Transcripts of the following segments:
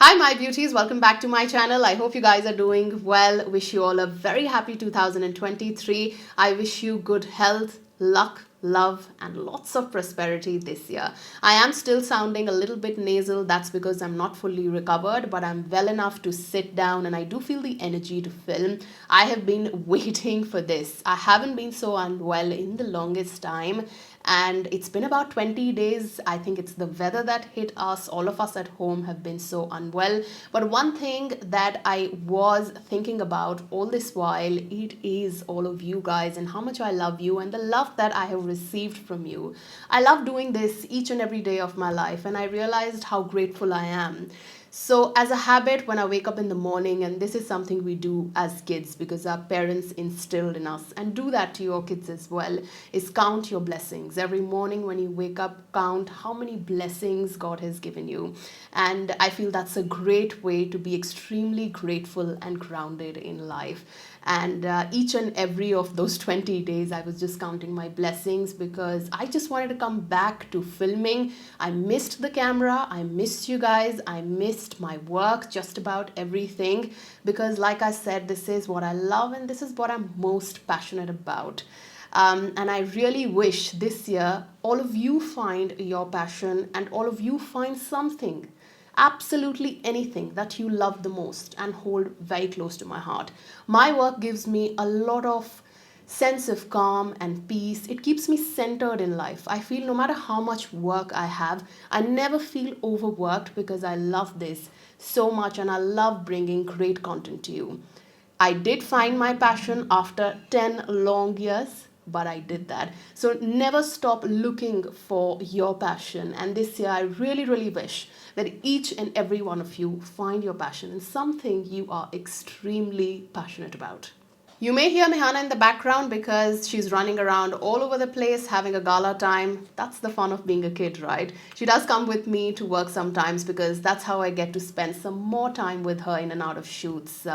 Hi, my beauties. Welcome back to my channel. I hope you guys are doing well. Wish you all a very happy 2023. I wish you good health, luck, love, and lots of prosperity this year. I am still sounding a little bit nasal. That's because I'm not fully recovered, but I'm well enough to sit down and I do feel the energy to film. I have been waiting for this. I haven't been so unwell in the longest time. And it's been about 20 days. I think it's the weather that hit us. All of us at home have been so unwell. But one thing that I was thinking about all this while, it is all of you guys and how much I love you and the love that I have received from you. I love doing this each and every day of my life, and I realized how grateful I am. So, as a habit, when I wake up in the morning, and this is something we do as kids because our parents instilled in us, and do that to your kids as well, is count your blessings. Every morning when you wake up, count how many blessings God has given you. And I feel that's a great way to be extremely grateful and grounded in life. And each and every of those 20 days, I was just counting my blessings because I just wanted to come back to filming. I missed the camera. I missed you guys. I missed my work, just about everything. Because like I said, this is what I love and this is what I'm most passionate about. And I really wish this year all of you find your passion and all of you find something, absolutely anything that you love the most and hold very close to my heart. My work gives me a lot of sense of calm and peace. It keeps me centered in life. I feel no matter how much work I have, I never feel overworked because I love this so much and I love bringing great content to you. I did find my passion after 10 long years, but I did that. So never stop looking for your passion. And this year, I really, really wish that each and every one of you find your passion in something you are extremely passionate about. You may hear Mehana in the background because she's running around all over the place having a gala time. That's the fun of being a kid, right? She does come with me to work sometimes because that's how I get to spend some more time with her in and out of shoots.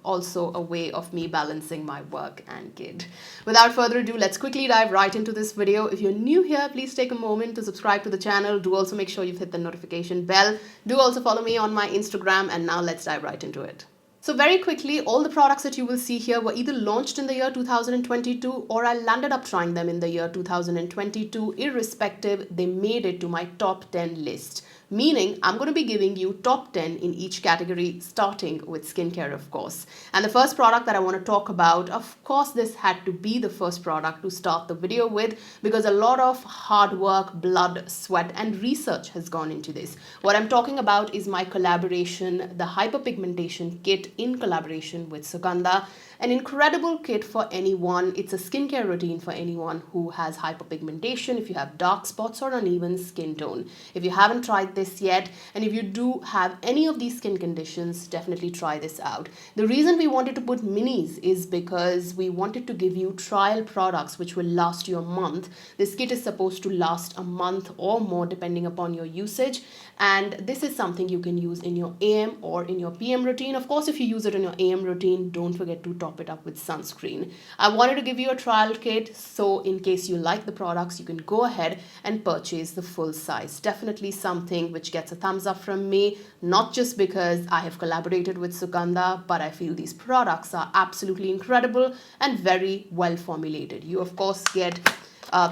Also a way of me balancing my work and kid. Without further ado, let's quickly dive right into this video. If you're new here, please take a moment to subscribe to the channel. Do also make sure you've hit the notification bell. Do also follow me on my Instagram, and now let's dive right into it. So very quickly, all the products that you will see here were either launched in the year 2022 or I landed up trying them in the year 2022. Irrespective, they made it to my top 10 list. Meaning, I'm going to be giving you top 10 in each category, starting with skincare, of course. And the first product that I want to talk about, of course, this had to be the first product to start the video with because a lot of hard work, blood, sweat, and research has gone into this. What I'm talking about is my collaboration, the hyperpigmentation kit in collaboration with Sugandha. An incredible kit for anyone. It's a skincare routine for anyone who has hyperpigmentation, if you have dark spots or uneven skin tone. If you haven't tried this yet, and if you do have any of these skin conditions, definitely try this out. The reason we wanted to put minis is because we wanted to give you trial products which will last you a month. This kit is supposed to last a month or more depending upon your usage, and this is something you can use in your AM or in your PM routine. Of course, if you use it in your AM routine, don't forget to top it up with sunscreen. I wanted to give you a trial kit, so in case you like the products, you can go ahead and purchase the full size. Definitely something which gets a thumbs up from me, not just because I have collaborated with Sugandha, but I feel these products are absolutely incredible and very well formulated. You of course get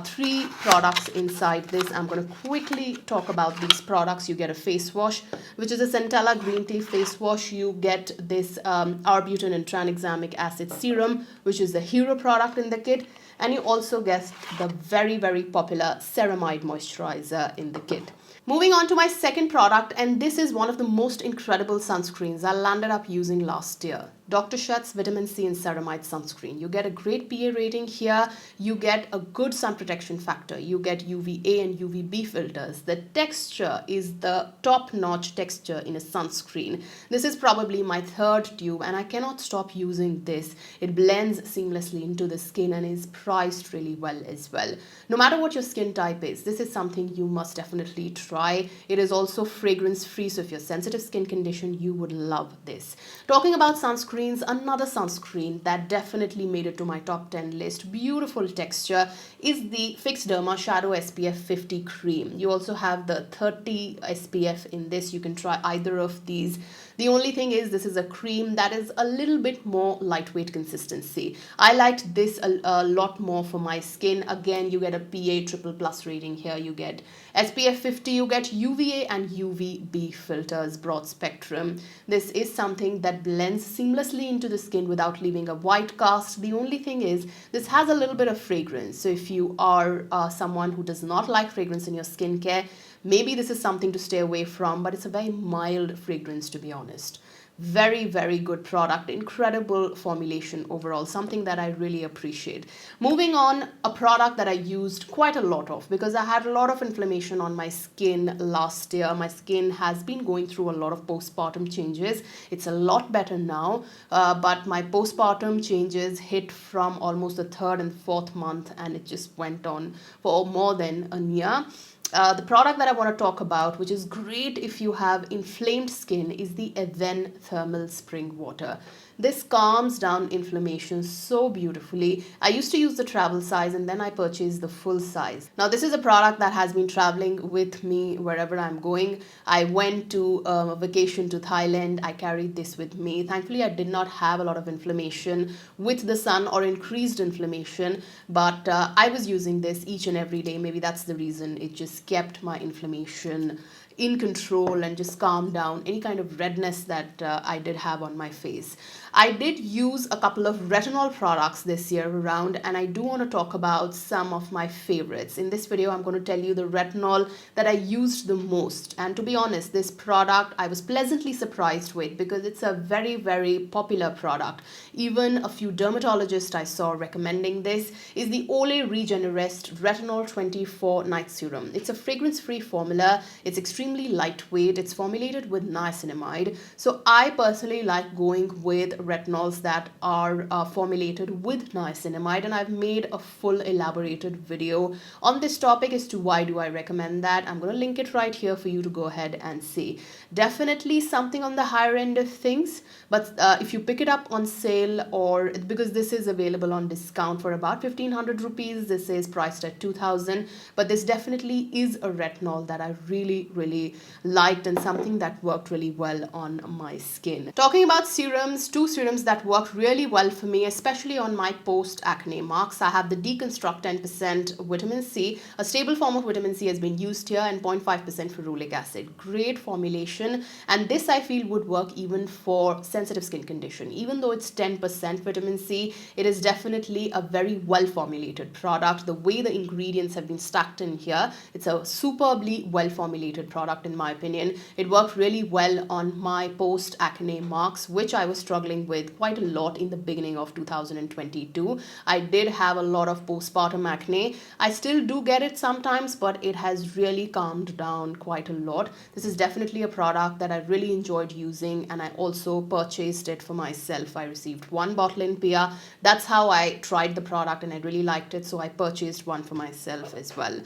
3 products inside this. I'm going to quickly talk about these products. You get a face wash, which is a centella green tea face wash. You get this arbutin and tranexamic acid serum, which is the hero product in the kit. And you also get the very, very popular ceramide moisturizer in the kit. Moving on to my second product, and this is one of the most incredible sunscreens I landed up using last year. Dr. Shet's Vitamin C and Ceramide Sunscreen. You get a great PA rating here. You get a good sun protection factor. You get UVA and UVB filters. The texture is the top-notch texture in a sunscreen. This is probably my third tube and I cannot stop using this. It blends seamlessly into the skin and is priced really well as well. No matter what your skin type is, this is something you must definitely try. It is also fragrance-free, so if you're sensitive skin condition, you would love this. Talking about sunscreen, sunscreens, another sunscreen that definitely made it to my top 10 list, beautiful texture, is the Fix Derma Shadow SPF 50 cream. You also have the 30 SPF in this. You can try either of these. The only thing is this is a cream that is a little bit more lightweight consistency. I liked this a lot more for my skin. Again, you get a PA triple plus rating here. You get SPF 50, you get UVA and UVB filters, broad spectrum. This is something that blends seamlessly into the skin without leaving a white cast. The only thing is this has a little bit of fragrance. So if you are someone who does not like fragrance in your skincare, maybe this is something to stay away from, but it's a very mild fragrance, to be honest. Very, very good product, incredible formulation overall, something that I really appreciate. Moving on, a product that I used quite a lot of because I had a lot of inflammation on my skin last year. My skin has been going through a lot of postpartum changes. It's a lot better now, but my postpartum changes hit from almost the third and fourth month, and it just went on for more than a year. The product that I want to talk about, which is great if you have inflamed skin, is the Even Thermal Spring Water. This calms down inflammation so beautifully. I used to use the travel size and then I purchased the full size. Now this is a product that has been traveling with me wherever I'm going. I went to a vacation to Thailand. I carried this with me. Thankfully, I did not have a lot of inflammation with the sun or increased inflammation, but I was using this each and every day. Maybe that's the reason. It just kept my inflammation in control and just calm down any kind of redness that I did have on my face. I did use a couple of retinol products this year around, and I do want to talk about some of my favorites. In this video, I'm going to tell you the retinol that I used the most. And to be honest, this product I was pleasantly surprised with because it's a very, very popular product. Even a few dermatologists I saw recommending this is the Olay Regenerist Retinol 24 Night Serum. It's a fragrance-free formula. It's extremely lightweight. It's formulated with niacinamide. So I personally like going with retinols that are formulated with niacinamide, and I've made a full elaborated video on this topic as to why do I recommend that. I'm going to link it right here for you to go ahead and see. Definitely something on the higher end of things, but if you pick it up on sale, or because this is available on discount for about 1500 rupees, this is priced at 2000, but this definitely is a retinol that I really liked and something that worked really well on my skin. Talking about serums, two serums that worked really well for me, especially on my post-acne marks. I have the Deconstruct 10% vitamin C. A stable form of vitamin C has been used here, and 0.5% ferulic acid. Great formulation, and this I feel would work even for sensitive skin condition. Even though it's 10% vitamin C, it is definitely a very well formulated product. The way the ingredients have been stacked in here, it's a superbly well formulated product in my opinion. It worked really well on my post-acne marks, which I was struggling with quite a lot in the beginning of 2022. I did have a lot of postpartum acne. I still do get it sometimes, but it has really calmed down quite a lot. This is definitely a product that I really enjoyed using, and I also purchased it for myself. I received one bottle in Pia. That's how I tried the product and I really liked it, so I purchased one for myself as well.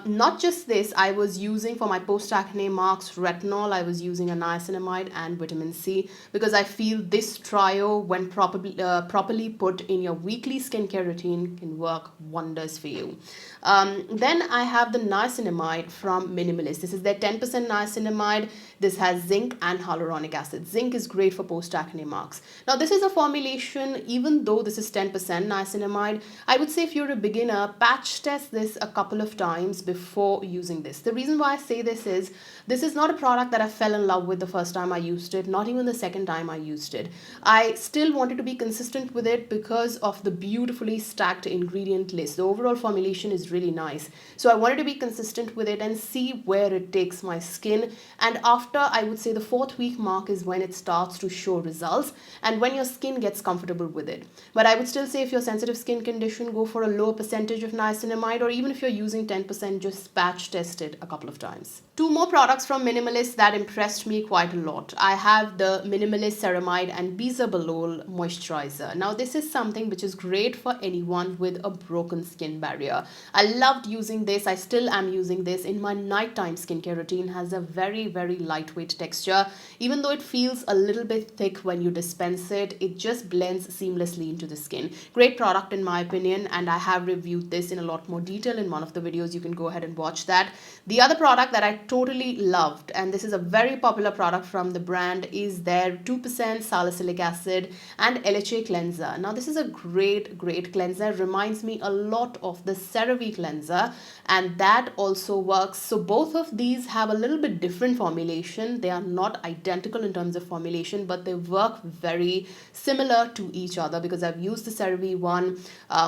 Not just this, I was using for my post-acne marks retinol. I was using a niacinamide and vitamin C because I feel this trio, when properly put in your weekly skincare routine, can work wonders for you. Then I have the niacinamide from Minimalist. This is their 10% niacinamide. This has zinc and hyaluronic acid. Zinc is great for post-acne marks. Now this is a formulation, even though this is 10% niacinamide, I would say if you're a beginner, patch test this a couple of times before using this. The reason why I say this is not a product that I fell in love with the first time I used it, not even the second time I used it. I still wanted to be consistent with it because of the beautifully stacked ingredient list. The overall formulation is really nice. So I wanted to be consistent with it and see where it takes my skin. And after, I would say the 4th week mark is when it starts to show results and when your skin gets comfortable with it. But I would still say if you're sensitive skin condition, go for a lower percentage of niacinamide, or even if you're using 10%, just patch test it a couple of times. Two more products from Minimalist that impressed me quite a lot. I have the Minimalist Ceramide and Bisabolol Moisturizer. Now this is something which is great for anyone with a broken skin barrier. I loved using this. I still am using this in my nighttime skincare routine. Has a very light lightweight texture. Even though it feels a little bit thick when you dispense it, it just blends seamlessly into the skin. Great product in my opinion, and I have reviewed this in a lot more detail in one of the videos. You can go ahead and watch that. The other product that I totally loved, and this is a very popular product from the brand, is their 2% salicylic acid and LHA cleanser. Now this is a great cleanser. Reminds me a lot of the CeraVe cleanser, and that also works. So both of these have a little bit different formulation. They are not identical in terms of formulation, but they work very similar to each other, because I've used the CeraVe one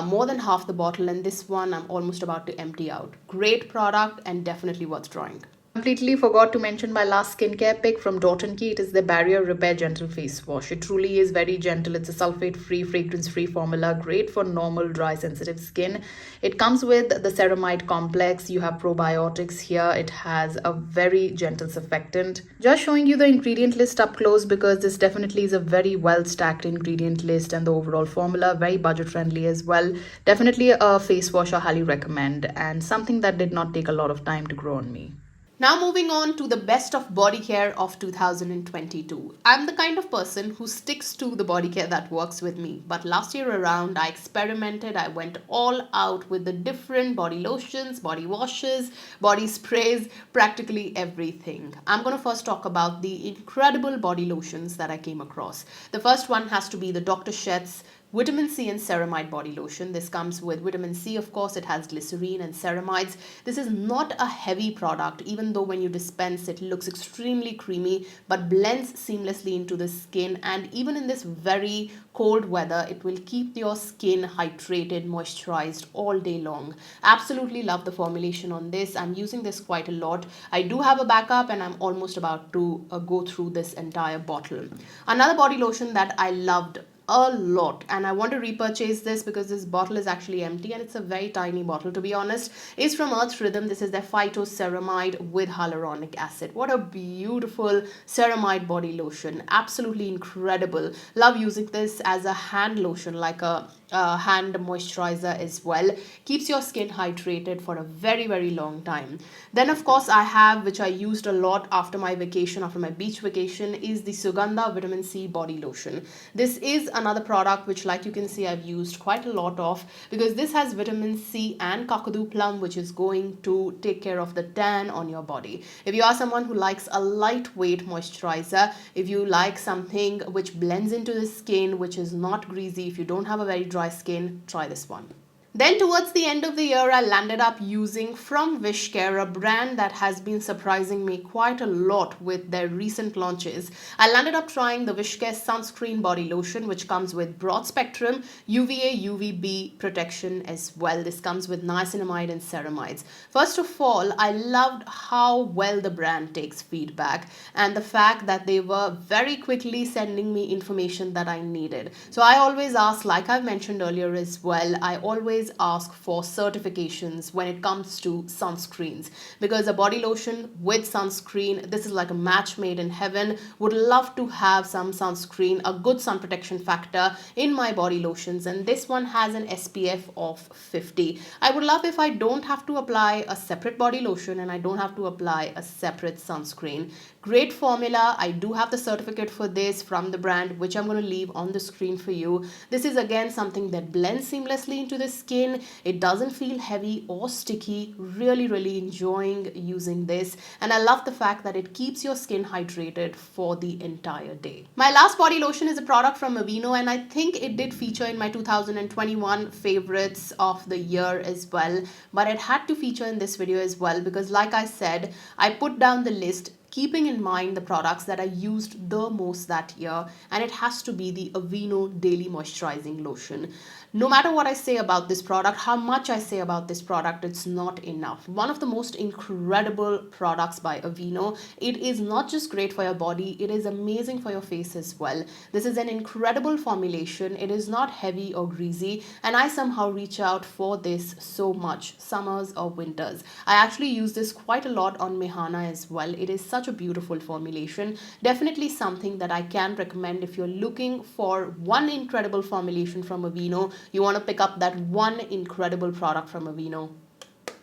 more than half the bottle, and this one I'm almost about to empty out. Great product and definitely worth trying. Completely forgot to mention my last skincare pick from Dot & Key. It is the Barrier Repair Gentle Face Wash. It truly is very gentle. It's a sulfate-free, fragrance-free formula, great for normal, dry, sensitive skin. It comes with the ceramide complex. You have probiotics here. It has a very gentle surfactant. Just showing you the ingredient list up close, because this definitely is a very well-stacked ingredient list, and the overall formula, very budget-friendly as well. Definitely a face wash I highly recommend, and something that did not take a lot of time to grow on me. Now moving on to the best of body care of 2022. I'm the kind of person who sticks to the body care that works with me. But last year around, I experimented. I went all out with the different body lotions, body washes, body sprays, practically everything. I'm going to first talk about the incredible body lotions that I came across. The first one has to be the Dr. Shet's Vitamin C and Ceramide Body Lotion. This comes with vitamin C, of course. It has glycerine and ceramides. This is not a heavy product, even though when you dispense it looks extremely creamy, but blends seamlessly into the skin. And even in this very cold weather, it will keep your skin hydrated, moisturized all day long. Absolutely love the formulation on this. I'm using this quite a lot. I do have a backup, and I'm almost about to go through this entire bottle. Another body lotion that I loved a lot, and I want to repurchase this because this bottle is actually empty, and it's a very tiny bottle, to be honest, is from Earth's Rhythm. This is their phytoceramide with hyaluronic acid. What a beautiful ceramide body lotion. Absolutely incredible. Love using this as a hand lotion, like a hand moisturizer as well. Keeps your skin hydrated for a very long time. Then of course I have, which I used a lot after my vacation, after my beach vacation, is the Sugandha Vitamin C body lotion. This is another product which, like you can see, I've used quite a lot of, because this has vitamin C and kakadu plum, which is going to take care of the tan on your body. If you are someone who likes a lightweight moisturizer, if you like something which blends into the skin, which is not greasy, if you don't have a very dry skin, try this one. Then towards the end of the year, I landed up using from HAIRCARE, a brand that has been surprising me quite a lot with their recent launches. I landed up trying the HAIRCARE Sunscreen Body Lotion, which comes with broad spectrum UVA UVB protection as well. This comes with niacinamide and ceramides. First of all, I loved how well the brand takes feedback, and the fact that they were very quickly sending me information that I needed. So I always ask, like I've mentioned earlier as well, I always ask for certifications when it comes to sunscreens, because a body lotion with sunscreen, this is like a match made in heaven. Would love to have some sunscreen, a good sun protection factor in my body lotions, and this one has an SPF of 50. I would love if I don't have to apply a separate body lotion and I don't have to apply a separate sunscreen. Great formula. I do have the certificate for this from the brand, which I'm going to leave on the screen for you. This is again something that blends seamlessly into the skin. It doesn't feel heavy or sticky. Really enjoying using this, and I love the fact that it keeps your skin hydrated for the entire day. My last body lotion is a product from Aveeno, and I think it did feature in my 2021 favorites of the year as well, but it had to feature in this video as well, because like I said, I put down the list keeping in mind the products that I used the most that year, and it has to be the Aveeno Daily Moisturizing Lotion. No matter what I say about this product, how much I say about this product, it's not enough. One of the most incredible products by Aveeno. It is not just great for your body, it is amazing for your face as well. This is an incredible formulation. It is not heavy or greasy, and I somehow reach out for this so much, summers or winters. I actually use this quite a lot on Mehana as well. It is such a beautiful formulation. Definitely something that I can recommend if you're looking for one incredible formulation from Aveeno. You want to pick up that one incredible product from Aveeno,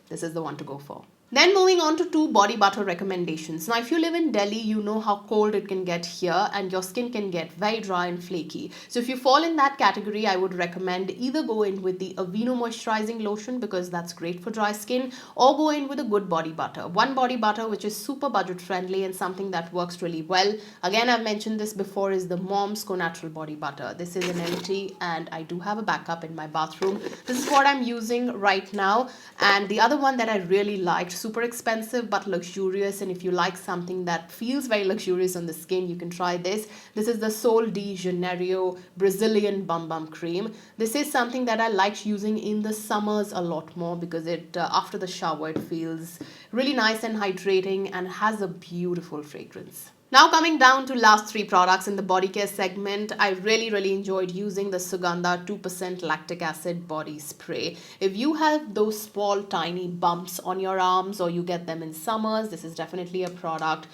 this is the one to go for. Then moving on to two body butter recommendations. Now, if you live in Delhi, you know how cold it can get here and your skin can get very dry and flaky. So if you fall in that category, I would recommend either go in with the Aveeno moisturizing lotion because that's great for dry skin, or go in with a good body butter. One body butter which is super budget friendly and something that works really well. Again, I've mentioned this before, is the Mom's Co Natural body butter. This is an empty and I do have a backup in my bathroom. This is what I'm using right now. And the other one that I really liked, super expensive but luxurious, and if you like something that feels very luxurious on the skin, you can try this. This is the Sol de Janeiro Brazilian Bum Cream. This is something that I liked using in the summers a lot more because it after the shower it feels really nice and hydrating and has a beautiful fragrance. Now coming down to last three products in the body care segment, I really enjoyed using the Sugandha 2% lactic acid body spray. If you have those small tiny bumps on your arms or you get them in summers, this is definitely a product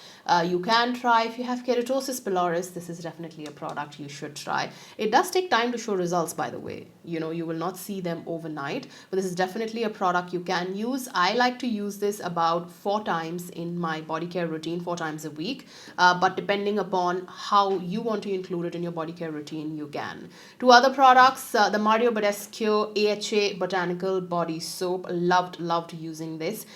you can try. If you have keratosis pilaris, this is definitely a product you should try. It does take time to show results, by the way. You know, you will not see them overnight, but this is definitely a product you can use. I like to use this about 4 times in my body care routine, 4 times a week. But depending upon how you want to include it in your body care routine, you can. Two other products, the Mario Badescu AHA Botanical Body Soap. Loved using this.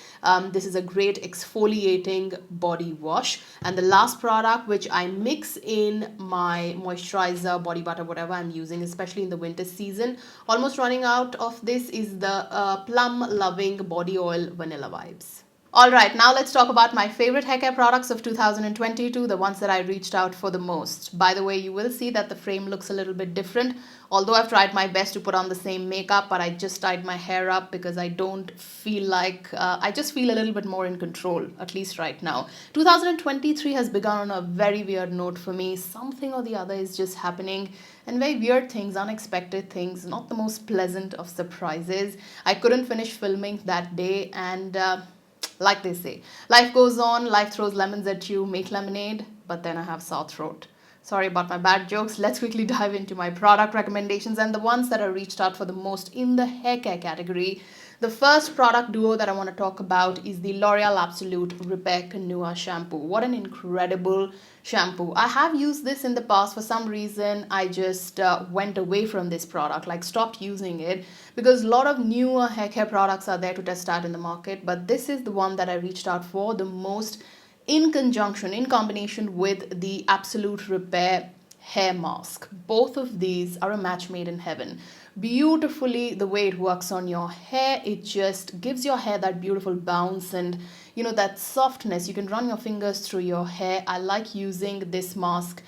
This is a great exfoliating body wash. And the last product, which I mix in my moisturizer, body butter, whatever I'm using, especially in the winter season, almost running out of this, is the Plum Loving Body Oil Vanilla Vibes. Alright, now let's talk about my favorite hair care products of 2022, the ones that I reached out for the most. By the way, you will see that the frame looks a little bit different, although I've tried my best to put on the same makeup, but I just tied my hair up because I don't feel like, I just feel a little bit more in control, at least right now. 2023 has begun on a very weird note for me. Something or the other is just happening, and very weird things, unexpected things, not the most pleasant of surprises. I couldn't finish filming that day, and like they say, life goes on, life throws lemons at you, make lemonade, but then I have sore throat. Sorry about my bad jokes. Let's quickly dive into my product recommendations and the ones that I reached out for the most in the hair care category. The first product duo that I want to talk about is the L'Oreal Absolute Repair Canoa shampoo. What an incredible shampoo. I have used this in the past. For some reason, I just went away from this product, like stopped using it, because a lot of newer hair care products are there to test out in the market. But this is the one that I reached out for the most in combination with the Absolute Repair hair mask. Both of these are a match made in heaven. Beautifully, the way it works on your hair, it just gives your hair that beautiful bounce and, you know, that softness. You can run your fingers through your hair. I like using this mask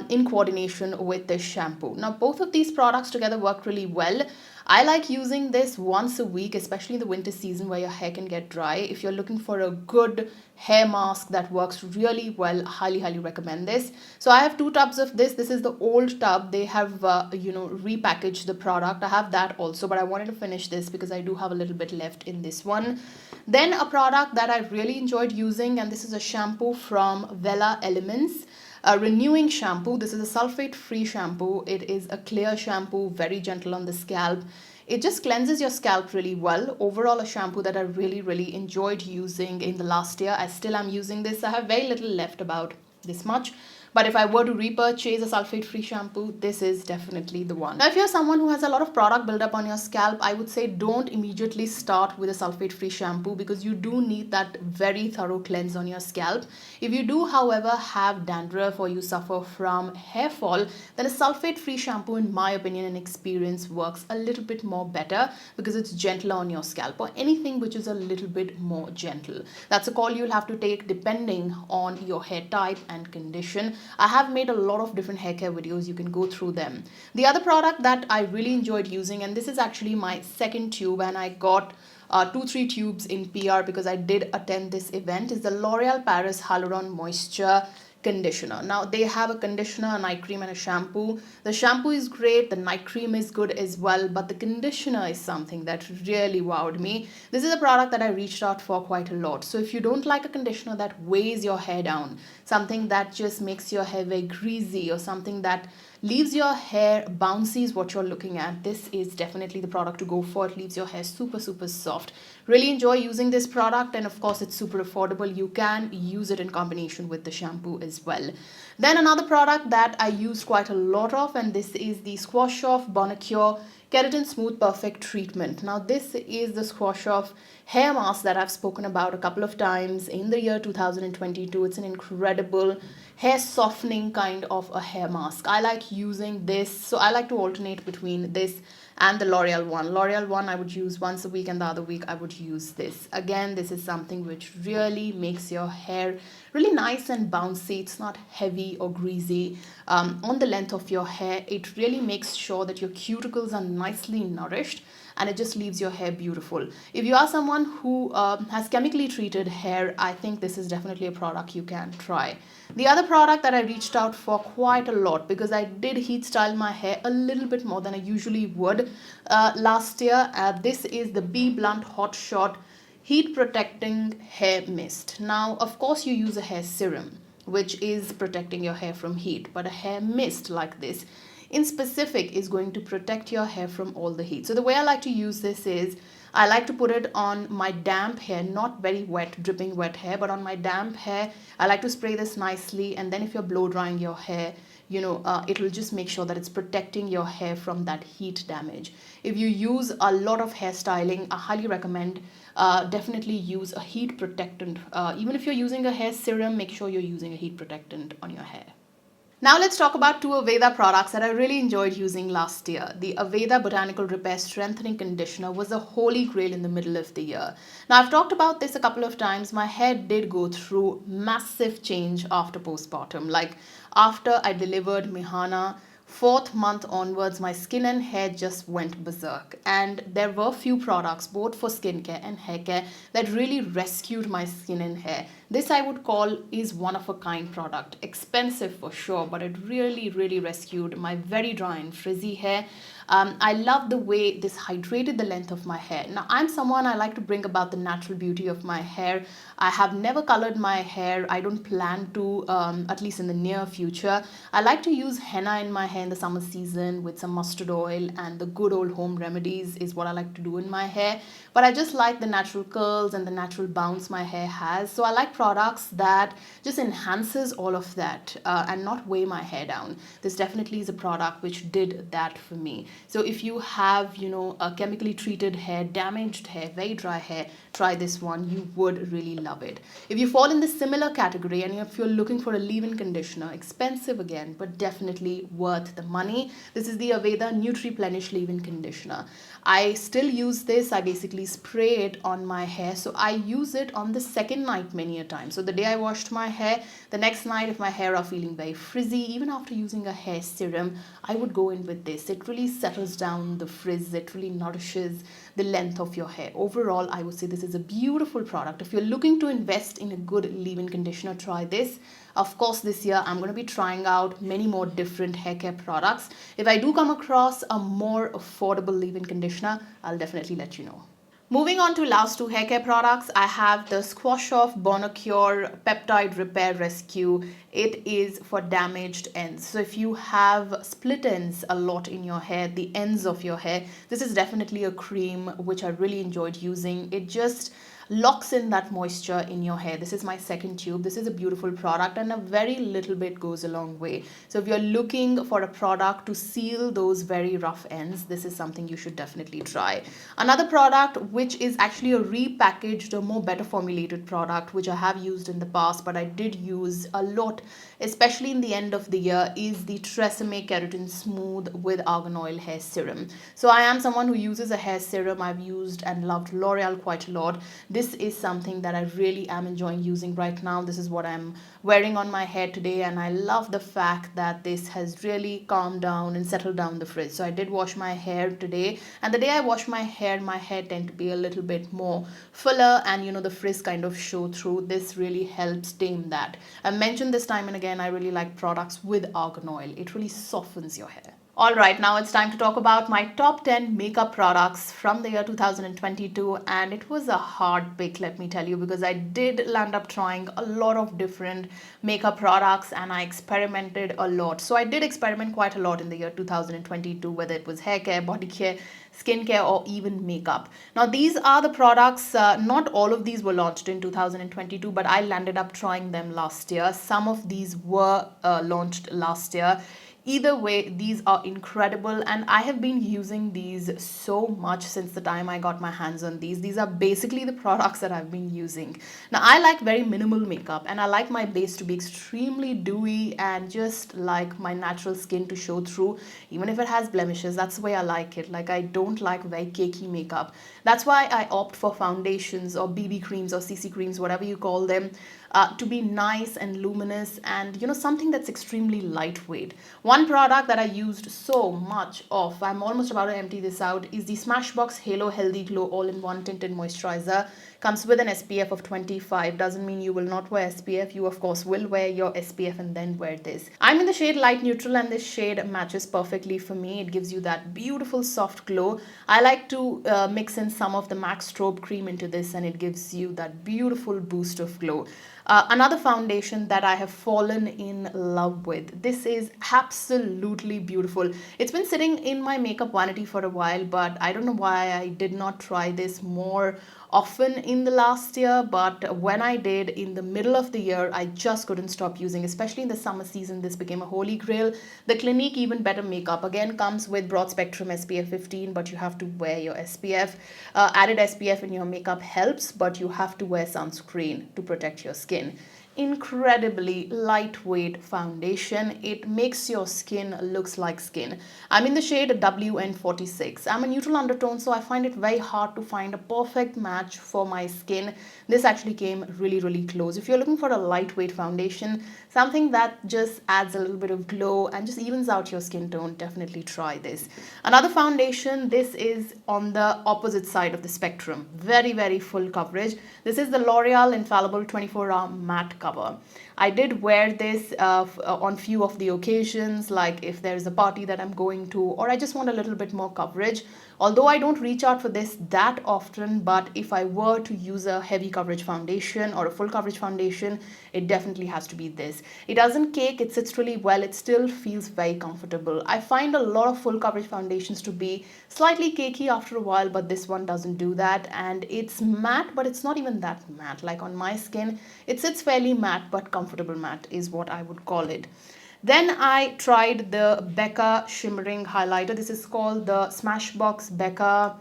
in coordination with this shampoo. Now, both of these products together work really well. I like using this once a week, especially in the winter season where your hair can get dry. If you're looking for a good hair mask that works really well, highly recommend this. So I have 2 tubs of this. This is the old tub. They have repackaged the product. I have that also, but I wanted to finish this because I do have a little bit left in this one. Then a product that I really enjoyed using, and this is a shampoo from Vela Elements. A renewing shampoo. This is a sulfate-free shampoo. It is a clear shampoo, very gentle on the scalp. It just cleanses your scalp really well. Overall, a shampoo that I really enjoyed using in the last year. I still am using this. I have very little left, about this much. But if I were to repurchase a sulfate-free shampoo, this is definitely the one. Now, if you're someone who has a lot of product buildup on your scalp, I would say don't immediately start with a sulfate-free shampoo because you do need that very thorough cleanse on your scalp. If you do, however, have dandruff or you suffer from hair fall, then a sulfate-free shampoo, in my opinion and experience, works a little bit more better because it's gentler on your scalp, or anything which is a little bit more gentle. That's a call you'll have to take depending on your hair type and condition. I have made a lot of different hair care videos. You can go through them. The other product that I really enjoyed using, and this is actually my second tube, and I got 2-3 tubes in PR because I did attend this event, is the L'Oreal Paris Hyaluron Moisture Conditioner. Now, they have a conditioner, a night cream, and a shampoo. The shampoo is great, the night cream is good as well, but the conditioner is something that really wowed me. This is a product that I reached out for quite a lot. So if you don't like a conditioner that weighs your hair down, something that just makes your hair very greasy, or something that leaves your hair bouncy is what you're looking at. This is definitely the product to go for. It leaves your hair super, super soft. Really enjoy using this product, and of course it's super affordable. You can use it in combination with the shampoo as well. Then another product that I used quite a lot of, and this is the Squash Off Bonacure Keratin Smooth Perfect Treatment. Now this is the Squash Off hair mask that I've spoken about a couple of times in the year 2022. It's an incredible hair softening kind of a hair mask. I like using this, so I like to alternate between this and the L'Oreal one. L'Oreal one I would use once a week, and the other week I would use this. Again, this is something which really makes your hair really nice and bouncy. It's not heavy or greasy on the length of your hair. It really makes sure that your cuticles are nicely nourished, and it just leaves your hair beautiful. If you are someone who has chemically treated hair, I think this is definitely a product you can try. The other product that I reached out for quite a lot, because I did heat style my hair a little bit more than I usually would last year. This is the Be Blunt Hot Shot Heat Protecting Hair Mist. Now, of course, you use a hair serum, which is protecting your hair from heat, but a hair mist like this in specific is going to protect your hair from all the heat. So the way I like to use this is I like to put it on my damp hair, not very wet, dripping wet hair, but on my damp hair, I like to spray this nicely. And then if you're blow drying your hair, it will just make sure that it's protecting your hair from that heat damage. If you use a lot of hairstyling, I highly recommend definitely use a heat protectant. Even if you're using a hair serum, make sure you're using a heat protectant on your hair. Now let's talk about two Aveda products that I really enjoyed using last year. The Aveda Botanical Repair Strengthening Conditioner was a holy grail in the middle of the year. Now I've talked about this a couple of times. My hair did go through massive change after postpartum. Like after I delivered Mihana, 4th month onwards, my skin and hair just went berserk. And there were few products, both for skincare and hair care, that really rescued my skin and hair. This I would call is one of a kind product. Expensive for sure, but it really, really rescued my very dry and frizzy hair. I love the way this hydrated the length of my hair. Now, I'm someone, I like to bring about the natural beauty of my hair. I have never colored my hair. I don't plan to, at least in the near future. I like to use henna in my hair in the summer season with some mustard oil, and the good old home remedies is what I like to do in my hair. But I just like the natural curls and the natural bounce my hair has. So I like products that just enhances all of that and not weigh my hair down. This definitely is a product which did that for me. So if you have, a chemically treated hair, damaged hair, very dry hair, try this one. You would really love it. If you fall in the similar category and if you're looking for a leave-in conditioner, expensive again, but definitely worth the money, this is the Aveda Nutri-Plenish Leave-In Conditioner. I still use this. I basically spray it on my hair. So I use it on the second night many a time. So the day I washed my hair, the next night if my hair are feeling very frizzy, even after using a hair serum, I would go in with this. It really settles down the frizz. It really nourishes the length of your hair. Overall, I would say this is a beautiful product. If you're looking to invest in a good leave-in conditioner, try this. Of course, this year I'm going to be trying out many more different hair care products. If I do come across a more affordable leave-in conditioner, I'll definitely let you know. Moving on to last two hair care products, I have the Squash Off Bonacure Peptide Repair Rescue. It is for damaged ends. So if you have split ends a lot in your hair, the ends of your hair, this is definitely a cream which I really enjoyed using. It just locks in that moisture in your hair. This is my second tube. This is a beautiful product, and a very little bit goes a long way. So if you're looking for a product to seal those very rough ends, this is something you should definitely try. Another product which is actually a repackaged, a more better formulated product, which I have used in the past, but I did use a lot, especially in the end of the year, is the Tresemme Keratin Smooth with Argan Oil Hair Serum. So I am someone who uses a hair serum. I've used and loved L'Oreal quite a lot. This is something that I really am enjoying using right now. This is what I'm wearing on my hair today, and I love the fact that this has really calmed down and settled down the frizz. So I did wash my hair today, and the day I wash my hair tend to be a little bit more fuller, and the frizz kind of show through. This really helps tame that. I mentioned this time and again, I really like products with argan oil. It really softens your hair. All right, now it's time to talk about my top 10 makeup products from the year 2022. And it was a hard pick, let me tell you, because I did land up trying a lot of different makeup products and I experimented a lot. So I did experiment quite a lot in the year 2022, whether it was hair care, body care, skincare, or even makeup. Now, these are the products, not all of these were launched in 2022, but I landed up trying them last year. Some of these were launched last year. Either way, these are incredible and I have been using these so much since the time I got my hands on these. These are basically the products that I've been using. Now, I like very minimal makeup and I like my base to be extremely dewy and just like my natural skin to show through, even if it has blemishes. That's the way I like it. Like, I don't like very cakey makeup. That's why I opt for foundations or BB creams or CC creams, whatever you call them, to be nice and luminous and something that's extremely lightweight. One product that I used so much of, I'm almost about to empty this out, is the Smashbox Halo Healthy Glow All-in-One Tinted Moisturizer. Comes with an SPF of 25. Doesn't mean you will not wear SPF. You of course will wear your SPF and then wear this. I'm in the shade light neutral and this shade matches perfectly for me. It gives you that beautiful soft glow. I like to mix in some of the MAC Strobe cream into this and it gives you that beautiful boost of glow. Another foundation that I have fallen in love with. This is absolutely beautiful. It's been sitting in my makeup vanity for a while, but I don't know why I did not try this more often in the last year. But when I did in the middle of the year, I just couldn't stop using, especially in the summer season. This became a holy grail. The Clinique Even Better Makeup again comes with broad spectrum SPF 15, but you have to wear your SPF. Added SPF in your makeup helps, but you have to wear sunscreen to protect your skin. Incredibly lightweight foundation. It makes your skin looks like skin. I'm in the shade WN46. I'm a neutral undertone, so I find it very hard to find a perfect match for my skin. This actually came really close. If you're looking for a lightweight foundation, something that just adds a little bit of glow and just evens out your skin tone, definitely try this. Another foundation, this is on the opposite side of the spectrum. Very full coverage. This is the L'Oreal Infallible 24-Hour Matte Cover. I did wear this on few of the occasions, like if there's a party that I'm going to, or I just want a little bit more coverage. Although I don't reach out for this that often, but if I were to use a heavy coverage foundation or a full coverage foundation, it definitely has to be this. It doesn't cake, it sits really well, it still feels very comfortable. I find a lot of full coverage foundations to be slightly cakey after a while, but this one doesn't do that. And it's matte, but it's not even that matte. Like on my skin, it sits fairly matte, but comfortable matte is what I would call it. Then I tried the Becca Shimmering Highlighter. This is called the Smashbox Becca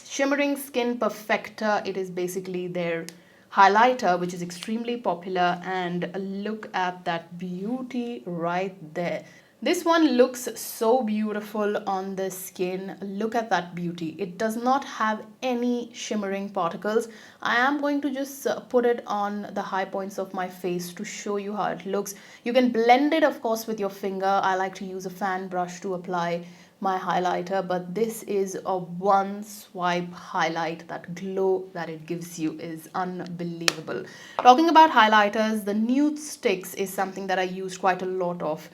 Shimmering Skin Perfector. It is basically their highlighter, which is extremely popular. And look at that beauty right there. This one looks so beautiful on the skin. Look at that beauty. It does not have any shimmering particles. I am going to just put it on the high points of my face to show you how it looks. You can blend it, of course, with your finger. I like to use a fan brush to apply my highlighter, but this is a one swipe highlight. That glow that it gives you is unbelievable. Talking about highlighters, the nude sticks is something that I used quite a lot of.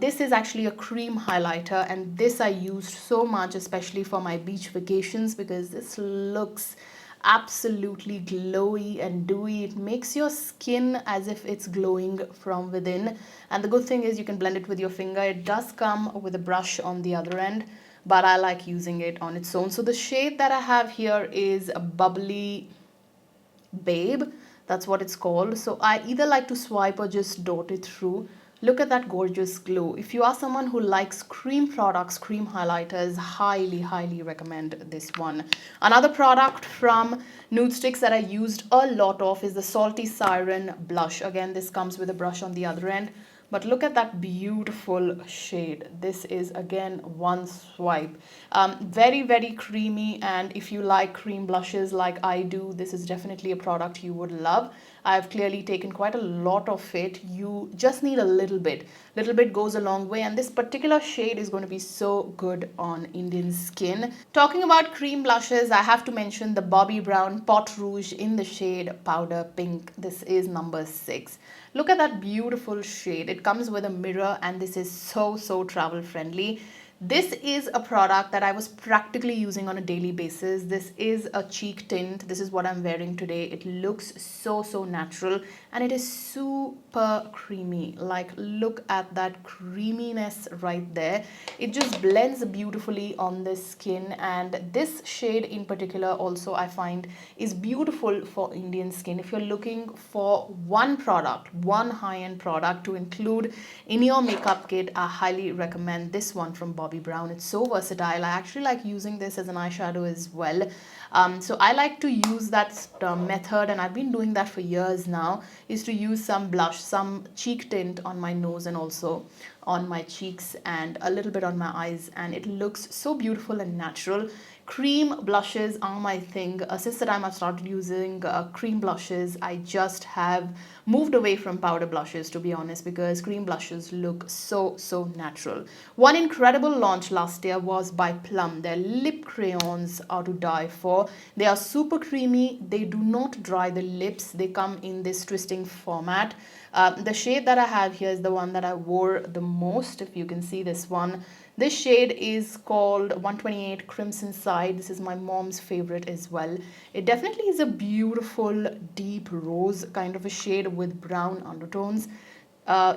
This is actually a cream highlighter, and this I used so much, especially for my beach vacations, because this looks absolutely glowy and dewy. It makes your skin as if it's glowing from within. And the good thing is you can blend it with your finger. It does come with a brush on the other end, but I like using it on its own. So the shade that I have here is a Bubbly Babe. That's what it's called. So I either like to swipe or just dot it through. Look at that gorgeous glow. If you are someone who likes cream products, cream highlighters, highly recommend this one. Another product from Nude Sticks that I used a lot of is the Salty Siren Blush. Again, this comes with a brush on the other end. But look at that beautiful shade. This is again one swipe. Very creamy, and if you like cream blushes like I do, this is definitely a product you would love. I've clearly taken quite a lot of it. You just need a little bit. Little bit goes a long way, and this particular shade is going to be so good on Indian skin. Talking about cream blushes, I have to mention the Bobbi Brown Pot Rouge in the shade Powder Pink. This is number 6. Look at that beautiful shade. It comes with a mirror, and this is so travel friendly. This is a product that I was practically using on a daily basis. This is a cheek tint. This is what I'm wearing today. It looks so natural and it is super creamy. Like, look at that creaminess right there. It just blends beautifully on the skin, and this shade in particular also I find is beautiful for Indian skin. If you're looking for one product, one high-end product to include in your makeup kit, I highly recommend this one from Bobbi Brown. It's so versatile. I actually like using this as an eyeshadow as well. So I like to use that method, and I've been doing that for years now, is to use some blush, some cheek tint on my nose and also on my cheeks and a little bit on my eyes, and it looks so beautiful and natural. Cream blushes are my thing. Since the time I've started using cream blushes, I just have moved away from powder blushes, to be honest, because cream blushes look so natural. One incredible launch last year was by Plum. Their lip crayons are to die for. They are super creamy. They do not dry the lips. They come in this twisting format. The shade that I have here is the one that I wore the most. If you can see this one, this shade is called 128 Crimson Side. This is my mom's favorite as well. It definitely is a beautiful deep rose kind of a shade with brown undertones.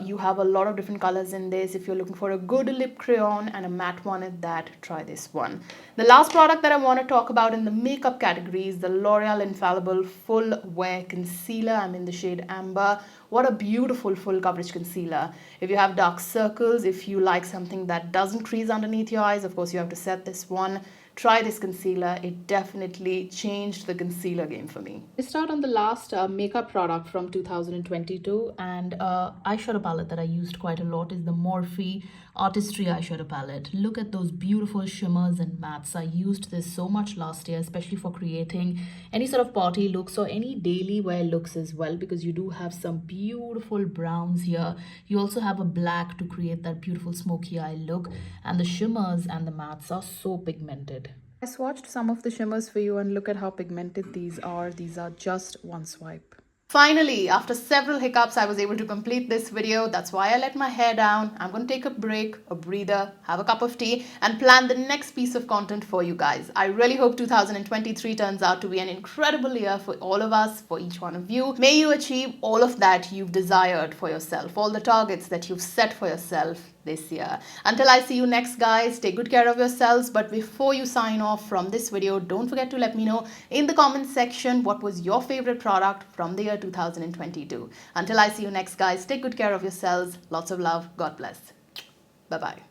You have a lot of different colors in this. If you're looking for a good lip crayon and a matte one at that, try this one. The last product that I want to talk about in the makeup category is the L'Oreal Infallible Full Wear Concealer. I'm in the shade Amber. What a beautiful full coverage concealer. If you have dark circles, if you like something that doesn't crease underneath your eyes, of course you have to set this one. Try this concealer. It definitely changed the concealer game for me. Let's start on the last makeup product from 2022, and eyeshadow palette that I used quite a lot is the Morphe Artistry eyeshadow palette. Look at those beautiful shimmers and mattes. I used this so much last year, especially for creating any sort of party looks or any daily wear looks as well, because you do have some beautiful browns here. You also have a black to create that beautiful smoky eye look, and the shimmers and the mattes are so pigmented. I swatched some of the shimmers for you, and look at how pigmented these are. These are just one swipe. Finally, after several hiccups, I was able to complete this video. That's why I let my hair down. I'm going to take a break, a breather, have a cup of tea, and plan the next piece of content for you guys. I really hope 2023 turns out to be an incredible year for all of us, for each one of you. May you achieve all of that you've desired for yourself, all the targets that you've set for yourself this year. Until I see you next, guys, take good care of yourselves. But before you sign off from this video, don't forget to let me know in the comments section what was your favorite product from the year 2022. Until I see you next, guys, take good care of yourselves. Lots of love. God bless. Bye-bye.